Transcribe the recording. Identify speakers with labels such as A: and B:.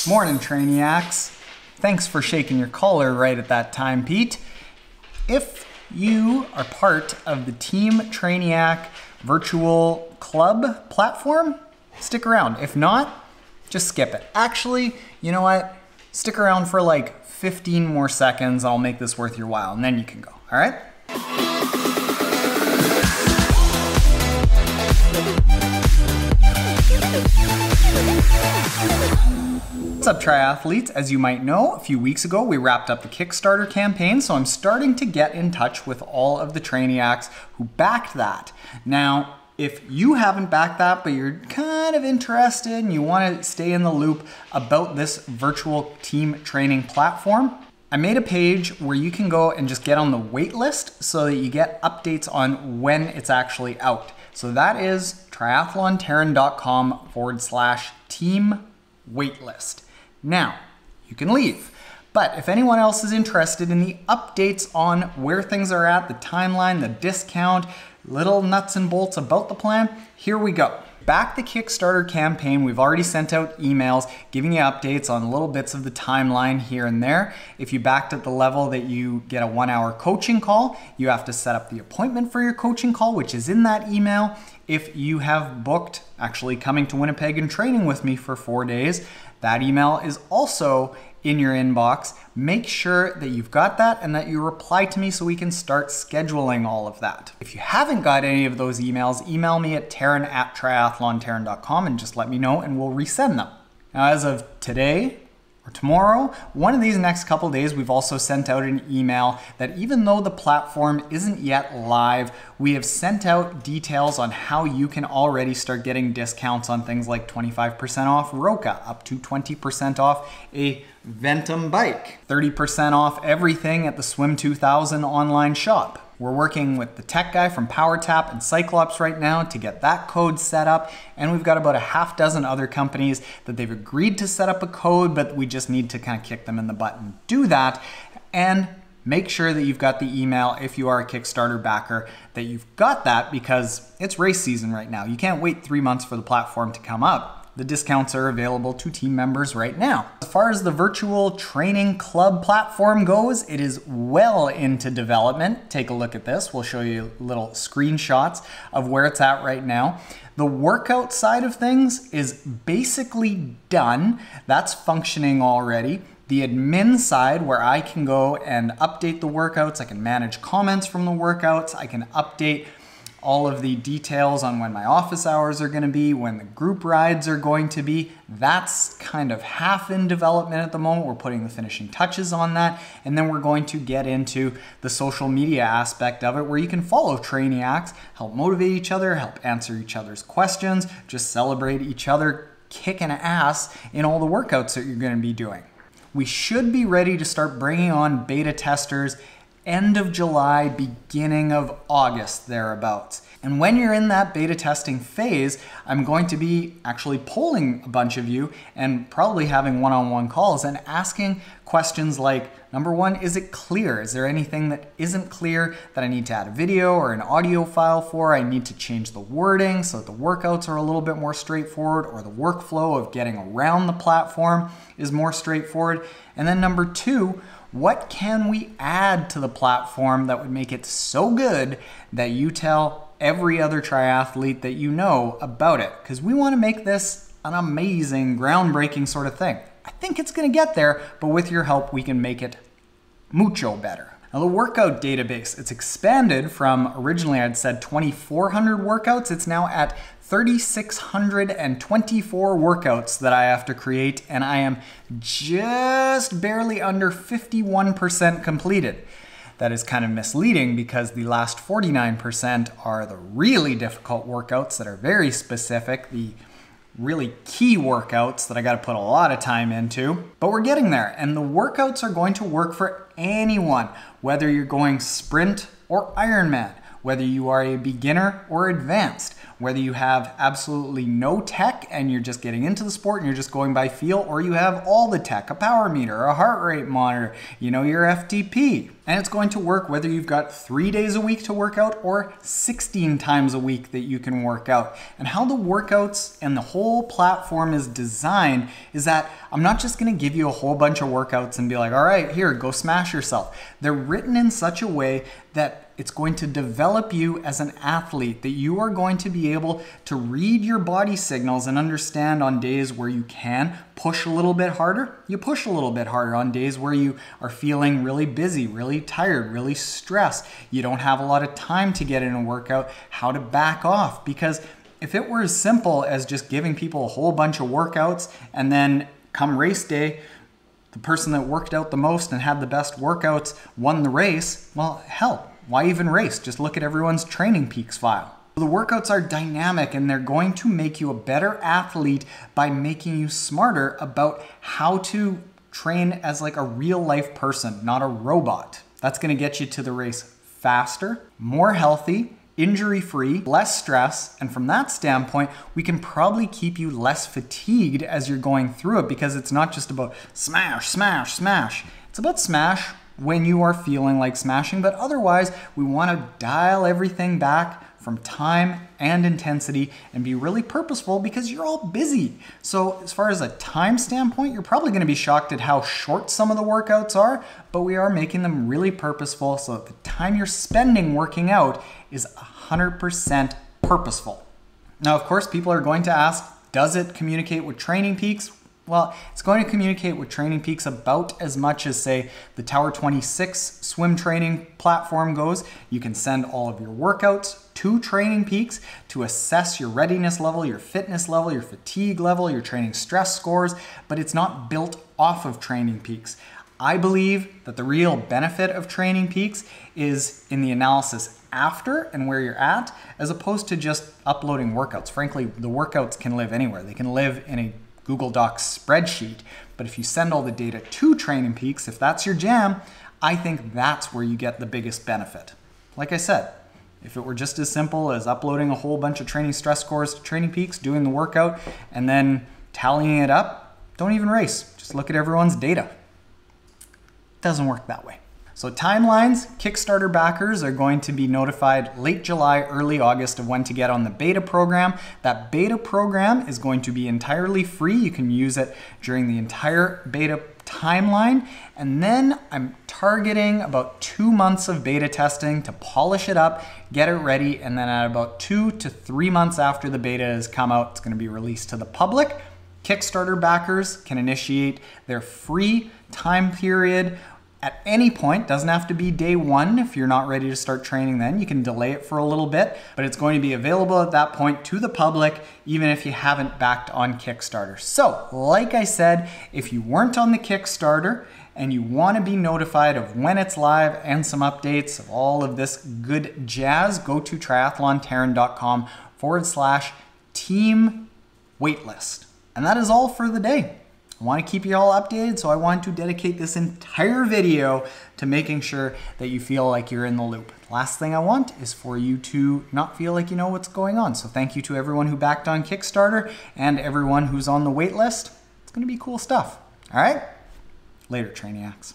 A: Morning, Trainiacs. Thanks for shaking your collar right at that time, Pete. If you are part of the Team Trainiac virtual club platform, stick around. If not, just skip it. Actually, you know what? Stick around for like 15 more seconds. I'll make this worth your while, and then you can go, all right? What's up, triathletes? As you might know, a few weeks ago we wrapped up the Kickstarter campaign, so I'm starting to get in touch with all of the Trainiacs who backed that. Now, if you haven't backed that, but you're kind of interested and you want to stay in the loop about this virtual team training platform, I made a page where you can go and just get on the wait list so that you get updates on when it's actually out. So that is triathlonterran.com/team waitlist. Now, you can leave, but if anyone else is interested in the updates on where things are at, the timeline, the discount, little nuts and bolts about the plan, here we go. Back the Kickstarter campaign, we've already sent out emails giving you updates on little bits of the timeline here and there. If you backed at the level that you get a 1-hour coaching call, you have to set up the appointment for your coaching call, which is in that email. If you have booked actually coming to Winnipeg and training with me for 4 days, that email is also in your inbox. Make sure that you've got that and that you reply to me so we can start scheduling all of that. If you haven't got any of those emails, email me at terran@triathlonterran.com and just let me know and we'll resend them. Now, as of today, or tomorrow, one of these next couple days, we've also sent out an email that even though the platform isn't yet live, we have sent out details on how you can already start getting discounts on things like 25% off Roka, up to 20% off a Ventum bike, 30% off everything at the Swim 2000 online shop. We're working with the tech guy from PowerTap and Cyclops right now to get that code set up. And we've got about a half dozen other companies that they've agreed to set up a code, but we just need to kind of kick them in the butt and do that. And make sure that you've got the email if you are a Kickstarter backer, that you've got that because it's race season right now. You can't wait 3 months for the platform to come up. The discounts are available to team members right now. As far as the virtual training club platform goes, it is well into development. Take a look at this. We'll show you little screenshots of where it's at right now. The workout side of things is basically done. That's functioning already. The admin side, where I can go and update the workouts, I can manage comments from the workouts, I can update all of the details on when my office hours are going to be, when the group rides are going to be. That's kind of half in development at the moment. We're putting the finishing touches on that. And then we're going to get into the social media aspect of it where you can follow Trainiacs, help motivate each other, help answer each other's questions, just celebrate each other kicking ass in all the workouts that you're going to be doing. We should be ready to start bringing on beta testers end of July, beginning of August, thereabouts. And when you're in that beta testing phase, I'm going to be actually polling a bunch of you and probably having one-on-one calls and asking questions like, number one, is it clear? Is there anything that isn't clear that I need to add a video or an audio file for? I need to change the wording so that the workouts are a little bit more straightforward, or the workflow of getting around the platform is more straightforward. And then number two, what can we add to the platform that would make it so good that you tell every other triathlete that you know about it? Because we want to make this an amazing, groundbreaking sort of thing. I think it's going to get there, but with your help, we can make it mucho better. Now, the workout database, it's expanded from originally I'd said 2,400 workouts. It's now at 3,624 workouts that I have to create, and I am just barely under 51% completed. That is kind of misleading because the last 49% are the really difficult workouts that are very specific, the really key workouts that I got to put a lot of time into. But we're getting there, and the workouts are going to work for anyone, whether you're going sprint or Ironman, whether you are a beginner or advanced, whether you have absolutely no tech and you're just getting into the sport and you're just going by feel, or you have all the tech, a power meter, a heart rate monitor, your FTP. And it's going to work whether you've got 3 days a week to work out or 16 times a week that you can work out. And how the workouts and the whole platform is designed is that I'm not just going to give you a whole bunch of workouts and be like, all right, here, go smash yourself. They're written in such a way that it's going to develop you as an athlete, that you are going to be able to read your body signals and understand on days where you can push a little bit harder, you push a little bit harder. On days where you are feeling really busy, really tired, really stressed, you don't have a lot of time to get in a workout, how to back off. Because if it were as simple as just giving people a whole bunch of workouts and then come race day, the person that worked out the most and had the best workouts won the race, well, hell, why even race? Just look at everyone's Training Peaks file. The workouts are dynamic and they're going to make you a better athlete by making you smarter about how to train as like a real life person, not a robot. That's going to get you to the race faster, more healthy, injury-free, less stress, and from that standpoint, we can probably keep you less fatigued as you're going through it, because it's not just about smash, smash, smash. It's about smash when you are feeling like smashing, but otherwise, we want to dial everything back from time and intensity and be really purposeful because you're all busy. So as far as a time standpoint, you're probably going to be shocked at how short some of the workouts are, but we are making them really purposeful so that the time you're spending working out is 100% purposeful. Now, of course, people are going to ask, does it communicate with Training Peaks? Well, it's going to communicate with Training Peaks about as much as, say, the Tower 26 swim training platform goes. You can send all of your workouts to Training Peaks to assess your readiness level, your fitness level, your fatigue level, your training stress scores, but it's not built off of Training Peaks. I believe that the real benefit of Training Peaks is in the analysis after and where you're at, as opposed to just uploading workouts. Frankly, the workouts can live anywhere. They can live in a Google Docs spreadsheet, but if you send all the data to Training Peaks, if that's your jam, I think that's where you get the biggest benefit. Like I said, if it were just as simple as uploading a whole bunch of training stress scores to Training Peaks, doing the workout, and then tallying it up, don't even race. Just look at everyone's data. It doesn't work that way. So timelines, Kickstarter backers are going to be notified late July, early August of when to get on the beta program. That beta program is going to be entirely free. You can use it during the entire beta timeline. And then I'm targeting about 2 months of beta testing to polish it up, get it ready, and then at about 2 to 3 months after the beta has come out, it's going to be released to the public. Kickstarter backers can initiate their free time period at any point. Doesn't have to be day one. If you're not ready to start training then, you can delay it for a little bit, but it's going to be available at that point to the public, even if you haven't backed on Kickstarter. So, like I said, if you weren't on the Kickstarter and you want to be notified of when it's live and some updates of all of this good jazz, go to triathlonterran.com/team waitlist. And that is all for the day. I want to keep you all updated, so I want to dedicate this entire video to making sure that you feel like you're in the loop. Last thing I want is for you to not feel like you know what's going on. So thank you to everyone who backed on Kickstarter and everyone who's on the wait list. It's going to be cool stuff. All right? Later, Trainiacs.